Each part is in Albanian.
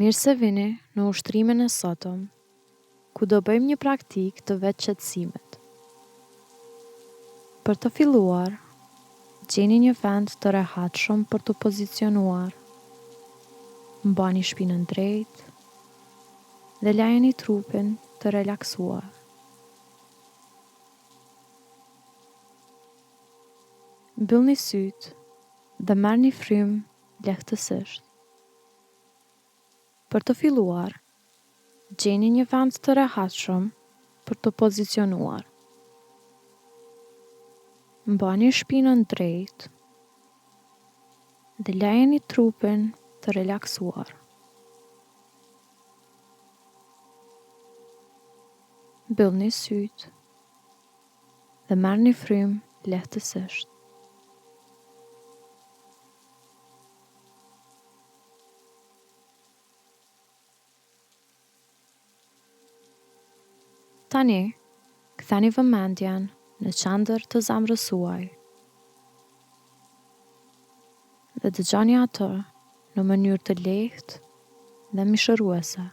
Mirë se vini në ushtrimin e sotëm, ku do bëjmë një praktik të vetë qetësimit. Për të filluar, gjeni një vend të rehatshëm për të pozicionuar. Mbani shpinën drejt dhe lajeni trupin të relaksuar. Mbyllni sytë dhe merrni frymë lehtësisht. Për të filluar, gjeni një vend të rehatshëm për të pozicionuar. Mbani shpinën drejt dhe lajeni trupin të relaksuar. Mbyllni sytë dhe merrni frymë lehtësisht. Tani, ktheni vëmendjen në qendër të zemrës suaj dhe dëgjoni atë në mënyrë të lehtë dhe mishëruese.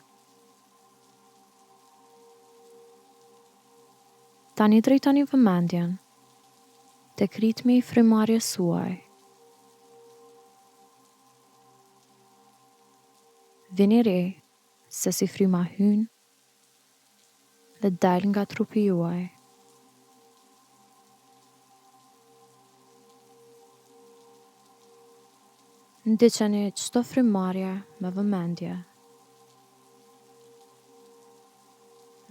Tani drejtoni vëmendjen tek ritmi i frymëmarrjes suaj. Vini re se si fryma hyn dhe dal nga trupi juaj. Ndiqeni çdo frymëmarrje me vëmendje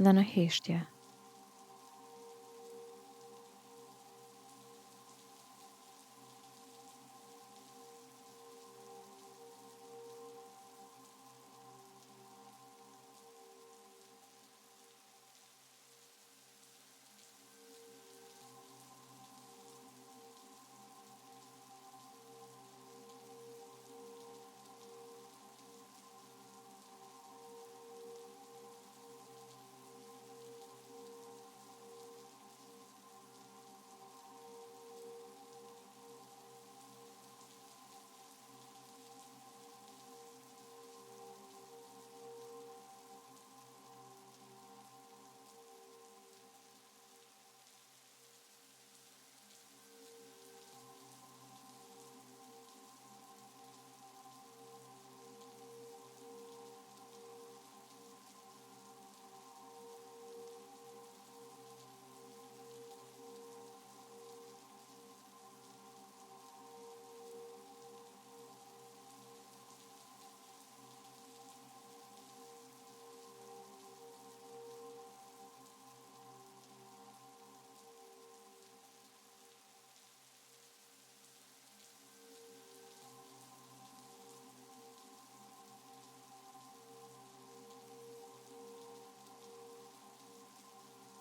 dhe në heshtje.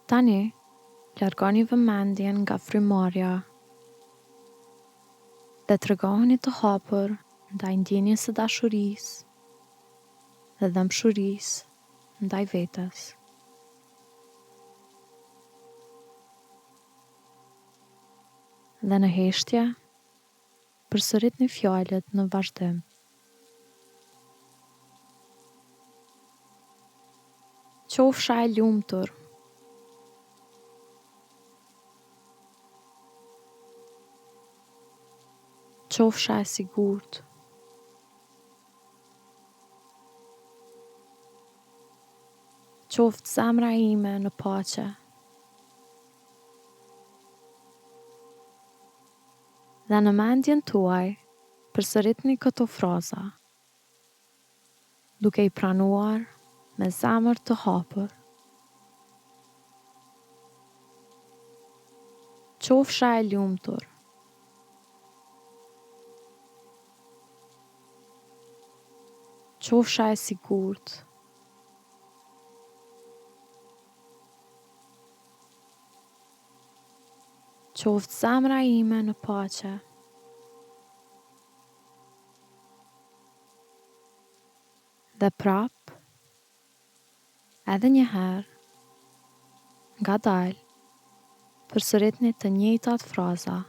Tani, largoni vëmendjen nga frymëmarrja dhe tregohuni të hapur ndaj ndjenjes së dashurisë dhe dëmshurisë ndaj vetes. Dhe në heshtje, përsëritni fjalët në vazhdim. Qofsha e lumtur. Qofsha e sigurt. Qoftë zemra ime në paqe. Dhe në mendjen tuaj, përsëritni këto fraza, duke i pranuar me zemër të hapur. Qofsha e lumtur. Qofsha e sigurt. Qoftë zemra ime në paqe. Dhe prap, edhe një herë, ngadalë, përsëritni të njëjtat fraza.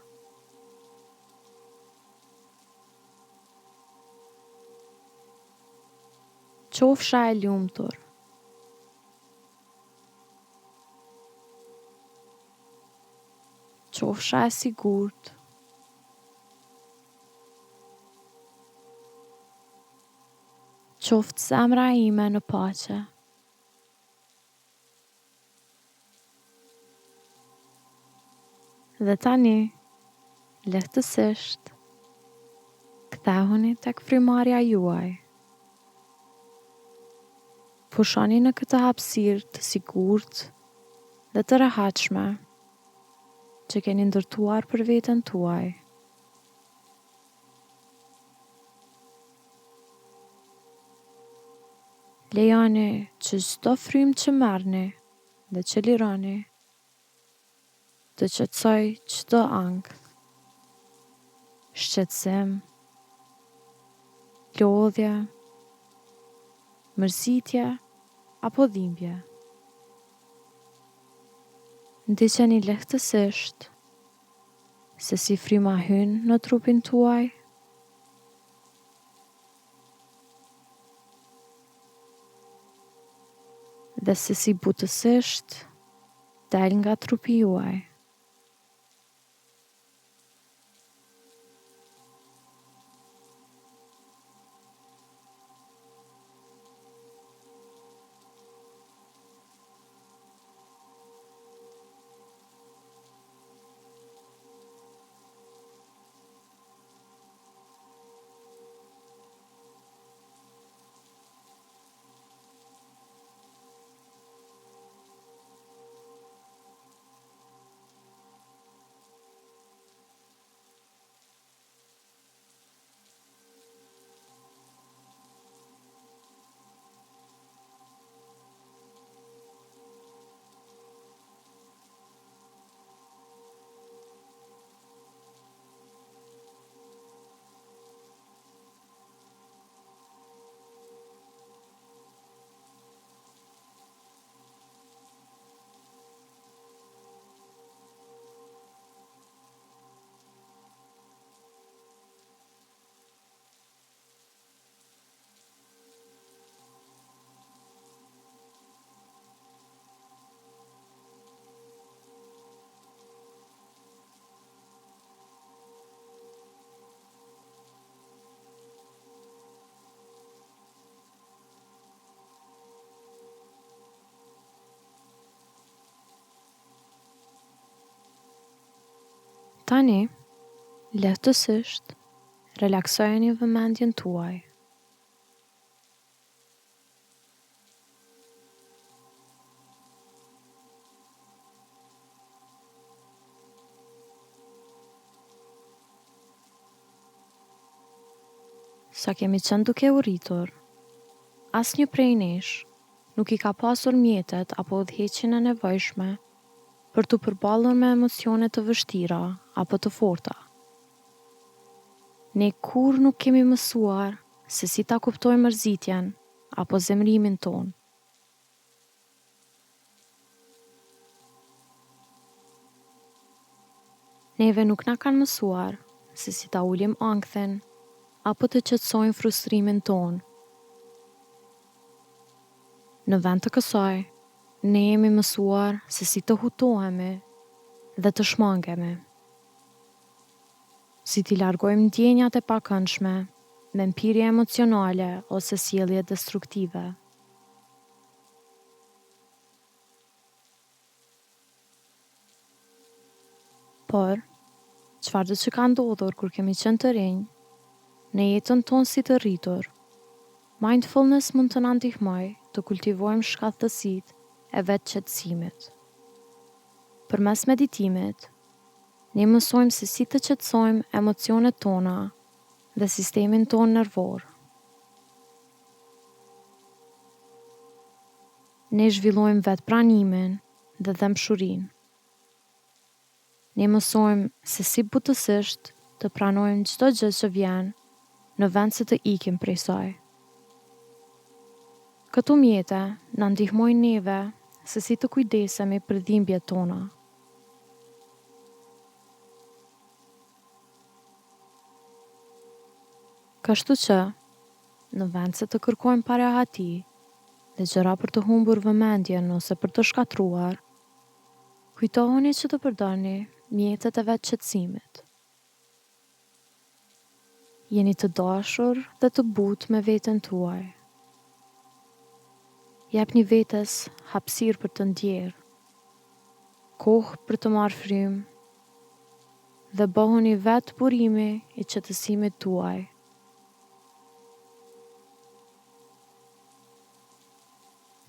qofsha e lumtur. Qofsha e sigurt. Qoftë zemra ime në paqe. Dhe tani, lehtësisht, kthehuni tek frymarrja juaj. Pushoni në këtë hapësirë të sigurt dhe të rehatshme që keni ndërtuar për veten tuaj. Lejoni që çdo frymë që merrni dhe që lironi të qetësoj çdo ankth, shqetësim, lodhje, mërzitje apo dhimbje. Ndiqeni lehtësisht se si fryma hyn në trupin tuaj dhe se si butësisht del nga trupi juaj. Tani, lehtësisht, relaksojeni vëmendjen tuaj. Sa kemi qenë duke u rritur, asnjë prej nesh nuk i ka pasur mjetet apo udhëheqjen e nevojshme për të përballur me emocione të vështira apo të forta. Ne kur nuk kemi mësuar se si ta kuptojmë mërzitjen apo zemrimin ton. Neve nuk na kanë mësuar se si ta ulim ankthin apo të qetësojmë frustrimin ton. Në vend të kësaj, ne jemi mësuar se si të hutohemi dhe të shmangemi. Si t'i largojmë ndjenjat e pakëndshme me mpirje emocionale ose sjellje destruktive. Por, çfarë do që ka ndodhur kur kemi qenë të rinj, në jetën tonë si të rritur, mindfulness mund të na ndihmojë të kultivojmë shkallësitë e vetë qetësimit. Përmes meditimit, ne mësojmë se si të qetësojmë emocionet tona dhe sistemin tonë nervor. Ne zhvillojmë vetë pranimin dhe dëmshurinë. Ne mësojmë se si butësisht të pranojmë çdo gjë që vjen në vend se të ikim prej saj. Këto mjete na ndihmojnë neve se si të kujdesemi për dhimbjet tona. Kështu që, në vend se të kërkojmë parahati dhe gjëra për të humbur vëmendjen ose për të shkatruar, kujtohuni që të përdorni mjetet e vetë qetësimit. Jeni të dashur dhe të butë me veten tuaj. Jepni vetes hapësirë për të ndjerë, kohë për të marrë frymë dhe bëhuni vetë burimi i qetësimit tuaj.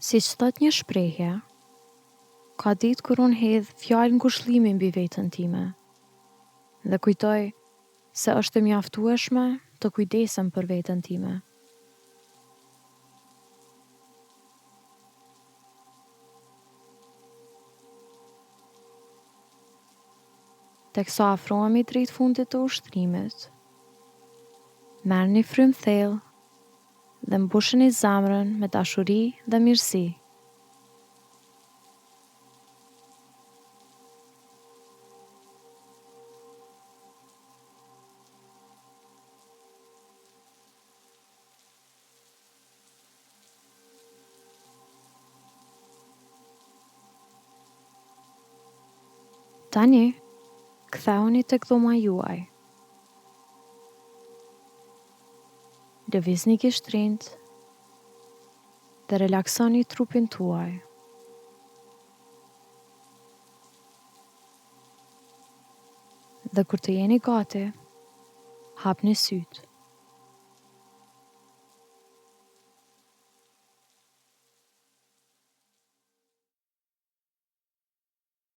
Si që thot një shprehje, ka ditë kur unë hedh fjalë ngushëllimi mbi veten time dhe kujtoj se është e mjaftueshme të kujdesem për veten time. Teksa afrohemi drejt fundit të ushtrimit, merrni frymë thellë dhe mbusheni zemrën me dashuri dhe mirësi. Tani, kthehuni tek dhoma juaj. Lëvizni gishtrinë dhe relaksoni trupin tuaj. Dhe kur të jeni gati, hapni sytë.